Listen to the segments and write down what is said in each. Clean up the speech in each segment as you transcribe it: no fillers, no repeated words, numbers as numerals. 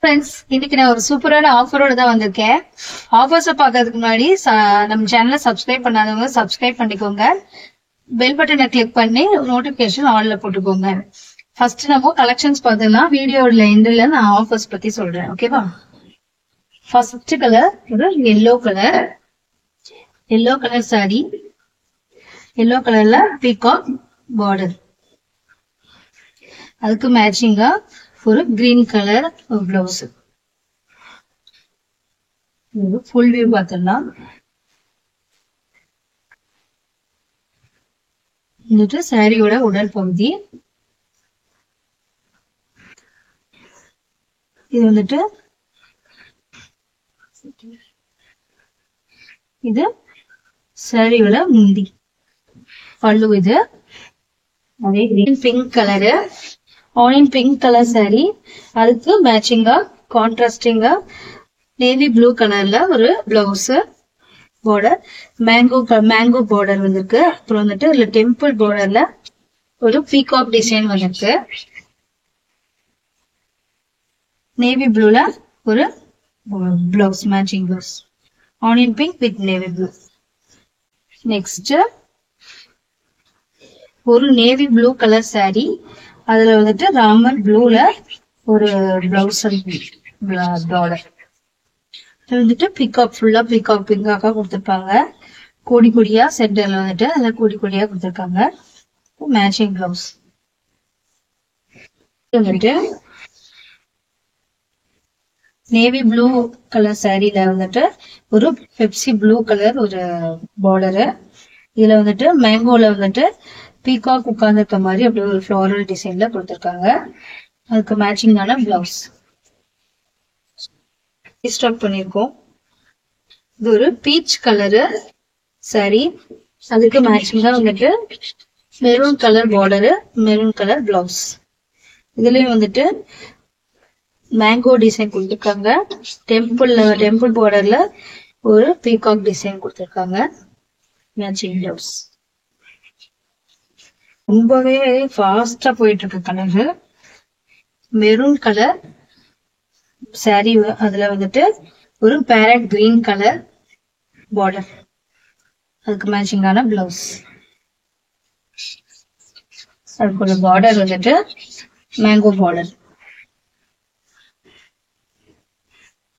Friends, இன்னைக்கு நான் ஒரு சூப்பரான ஆஃபரோட தான் வந்திருக்கேன். ஆஃபர்ஸை பார்க்கறதுக்கு முன்னாடி நம்ம சேனலை சப்ஸ்கிரைப் பண்ணாதவங்க சப்ஸ்கிரைப் பண்ணிக்கோங்க. பெல் பட்டனை கிளிக் பண்ணி நோட்டிபிகேஷன் ஆன்ல போட்டுக்கோங்க. ஃபர்ஸ்ட் நம்ம கலெக்ஷன்ஸ் பார்த்தோம்னா வீடியோல எண்டில் நான் ஆஃபர்ஸ் பத்தி சொல்றேன். ஓகேவா? ஃபர்ஸ்ட் கலர் ஒரு எல்லோ கலர் சாரி. எல்லோ கலர்ல பீகாக் பார்டர், அதுக்கு மேட்சிங்கா ஒரு green colour blouse. Full view பார்த்தோம்னா வந்துட்டு சாரியோட உடல் பகுதி. இது வந்துட்டு இது சாரியோட முந்தி பல்லு. இது அதே green pink colour, onion pink colour sorry. அதுக்கு மேட்சிங்கா கான்ட்ராஸ்டிங்கா நேவி ப்ளூ கலர்ல ஒரு பிளவுஸ் பார்டர், மேங்கோ பார்டர் வந்திருக்கு. அப்புறம் வந்துட்டு இதுல டெம்பிள் பார்டர்ல ஒரு பீகாக் டிசைன் வந்திருக்கு. நேவி ப்ளூல ஒரு blouse, matching blouse, onion pink with navy blue. Next ஒரு நேவி ப்ளூ கலர் சாரி. அதுல வந்துட்டு ராமர் ப்ளூல ஒரு பிளவுஸ் பார்டர். இது வந்துட்டு பீகாக், ஃபுல்லா பீகாக் பிங்காக்கா கொடுத்துருப்பாங்க. கோடி கொடியா சென்டர்ல வந்துட்டு அதை கோடி கொடியா கொடுத்துருக்காங்க. Matching blouse. வந்துட்டு நேவி ப்ளூ கலர் சாரில வந்துட்டு ஒரு பெப்சி ப்ளூ கலர் ஒரு பார்டரு. இதுல வந்துட்டு மேங்கோல வந்துட்டு பீகாக் உட்கார்ந்துருக்க மாதிரி அப்படி ஒரு ஃபிளாரல் டிசைன்ல கொடுத்துருக்காங்க. அதுக்கு மேட்சிங்கான பிளவுஸ் ஸ்டாக் பண்ணிருக்கோம். இது ஒரு பீச் கலரு சாரி. அதுக்கு மேட்சிங்கா வந்துட்டு maroon colour border, maroon colour blouse. இதுலயும் வந்துட்டு மேங்கோ டிசைன் கொடுத்துருக்காங்க. டெம்பிள் பார்டர்ல ஒரு பீகாக் டிசைன் கொடுத்துருக்காங்க. Matching blouse. ரொம்பவே ஃபாஸ்டா போயிட்டு இருக்கு கலரு. மெரூன் கலர் சாரி, அதுல வந்துட்டு ஒரு பேரட் கிரீன் கலர் பார்டர், அதுக்கு மேட்சிங்கான பிளவுஸ். அதுக்கு ஒரு பார்டர் வந்துட்டு மேங்கோ பார்டர்.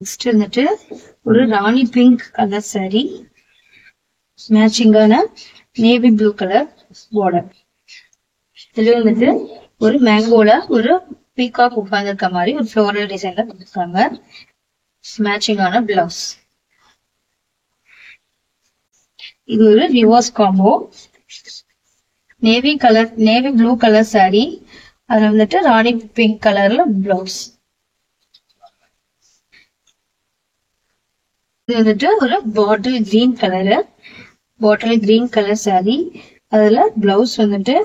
நெக்ஸ்ட் வந்துட்டு ஒரு ராணி பிங்க் கலர் சாரி, மேட்சிங்கான நேவி ப்ளூ கலர் பார்டர். இதுல வந்துட்டு ஒரு மேங்கோல ஒரு பீகாக் உட்கார்ந்துருக்க மாதிரி ஒரு ஃபிளோரல் டிசைன்ல கொடுத்துருக்காங்க. மேட்சிங்கான பிளவுஸ். இது ஒரு reverse combo. Navy blue colour sorry, அதுல வந்துட்டு ராணி பிங்க் கலர்ல பிளவுஸ். இது வந்துட்டு ஒரு பாட்டில் கிரீன் கலர் சாரி. அதுல பிளவுஸ் வந்துட்டு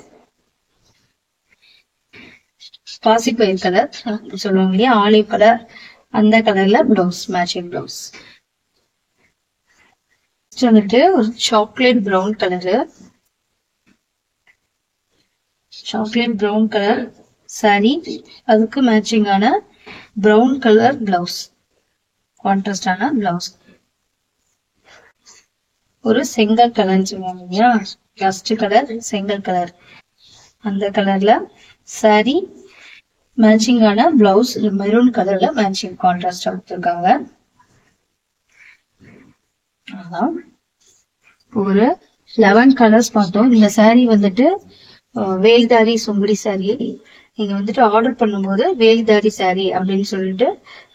பாசிப்பயிர் கலர் சொல்லுவாங்க இல்லையா, ஆலிவ் கலர், அந்த கலர்ல பிளவுஸ், மேட்சிங் பிளவுஸ். வந்துட்டு ஒரு சாக்லேட் ப்ரௌன் கலர் சாரி. அதுக்கு மேட்சிங்கான ப்ரௌன் கலர் பிளவுஸ், கான்ட்ராஸ்டான பிளவுஸ். ஒரு செங்கல் கலர் சொல்லுவாங்க இல்லையா, டஸ்ட் கலர், செங்கல் கலர், அந்த கலர்ல சாரி. மேட்சிங்கான பிளவுஸ் மெரூன் கலர்ல மேட்சிங் கான்ட்ராஸ்ட் கொடுத்துருக்காங்க. ஒரு 11 கலர்ஸ் பார்த்தோம். இந்த சாரி வந்துட்டு வேல்தாரி சுங்குடி சாரி. நீங்க வந்துட்டு ஆர்டர் பண்ணும்போது வேல்தாரி சாரி அப்படின்னு சொல்லிட்டு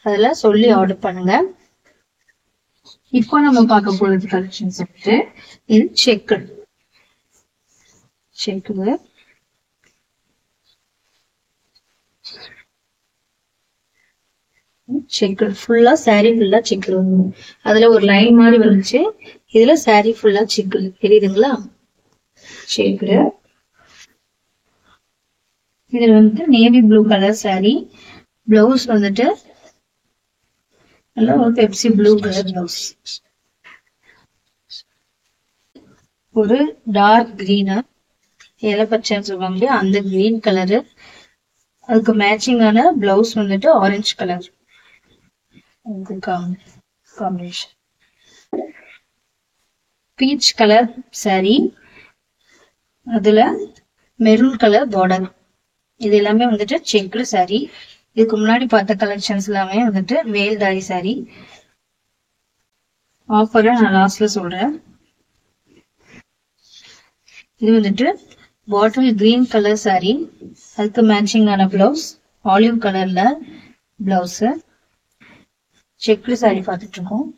அதுல சொல்லி ஆர்டர் பண்ணுங்க. இப்போ நம்ம பார்க்க போறது கலெக்ஷன்ஸ் வந்துட்டு இது செக்குடு. ஃபுல்லா சாரி ஃபுல்லா செக்குடு வரும். அதுல ஒரு லைன் மாதிரி வந்துச்சு. இதுல சாரி ஃபுல்லா செக்குடு, தெரியுதுங்களா? செக்குடு. இதுல வந்துட்டு navy blue colour sorry. Blouse வந்துட்டு ஒரு பெப்சி ப்ளூ கலர் பிளவுஸ். ஒரு டார்க் கிரீனா, இலை பச்சைன்னு சொல்லுவாங்க அந்த கிரீன் கலரு. அதுக்கு மேட்சிங்கான பிளவுஸ் வந்துட்டு ஆரஞ்சு கலர். இது காம்பினேஷன் பீச் கலர் saree, அதுல மெரூன் கலர் பார்டர். இது எல்லாமே வந்துட்டு செக்குடு saree. இதுக்கு முன்னாடி பார்த்த கலெக்ஷன்ஸ் எல்லாமே வந்துட்டு வேல்தாரி saree. ஆஃபரை நான் லாஸ்ட்ல சொல்றேன். இது வந்துட்டு பாட்டில் கிரீன் கலர் saree, அதுக்கு மேட்சிங்கான பிளவுஸ், ஆலிவ் கலர்ல பிளவுஸ். செக்குடு saree பார்த்துட்டு இருக்கோம்.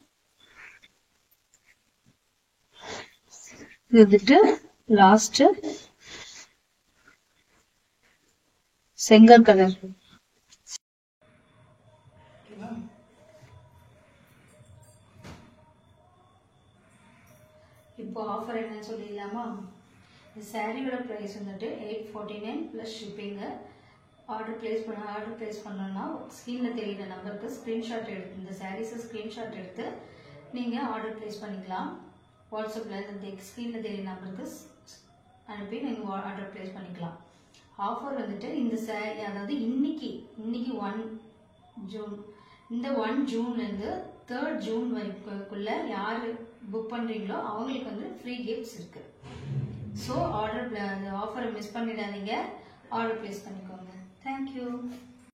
இது வந்துட்டு லாஸ்ட் செங்கல் கலர். இப்போ ஆஃபர் என்னன்னு சொல்லிடலாமா? இந்த சாரியோட ப்ரைஸ் வந்துட்டு 849 ப்ளஸ் ஷிப்பிங்கு. ஆர்டர் பிளேஸ் பண்ணோம்னா ஸ்க்ரீனில் தெரியுற நம்பருக்கு ஸ்க்ரீன்ஷாட் எடுத்து, இந்த சாரீஸை ஸ்க்ரீன்ஷாட் எடுத்து நீங்கள் ஆர்டர் பிளேஸ் பண்ணிக்கலாம். வாட்ஸ்அப்பில் இந்த ஸ்க்ரீனில் தெரியுற நம்பருக்கு அனுப்பி நீங்கள் ஆர்டர் பிளேஸ் பண்ணிக்கலாம். ஆஃபர் வந்துட்டு இந்த சாரி, அதாவது இன்னைக்கு 1 ஜூன், இந்த 1 ஜூன்லேருந்து 3rd ஜூன் வரைக்குள்ள யார் புக் பண்ணுறீங்களோ அவங்களுக்கு வந்து ஃப்ரீ கிஃப்ட்ஸ் இருக்கு. ஸோ ஆஃபரை மிஸ் பண்ணிடாதீங்க, ஆர்டர் பிளேஸ் பண்ணிக்கோங்க. தேங்க்யூ.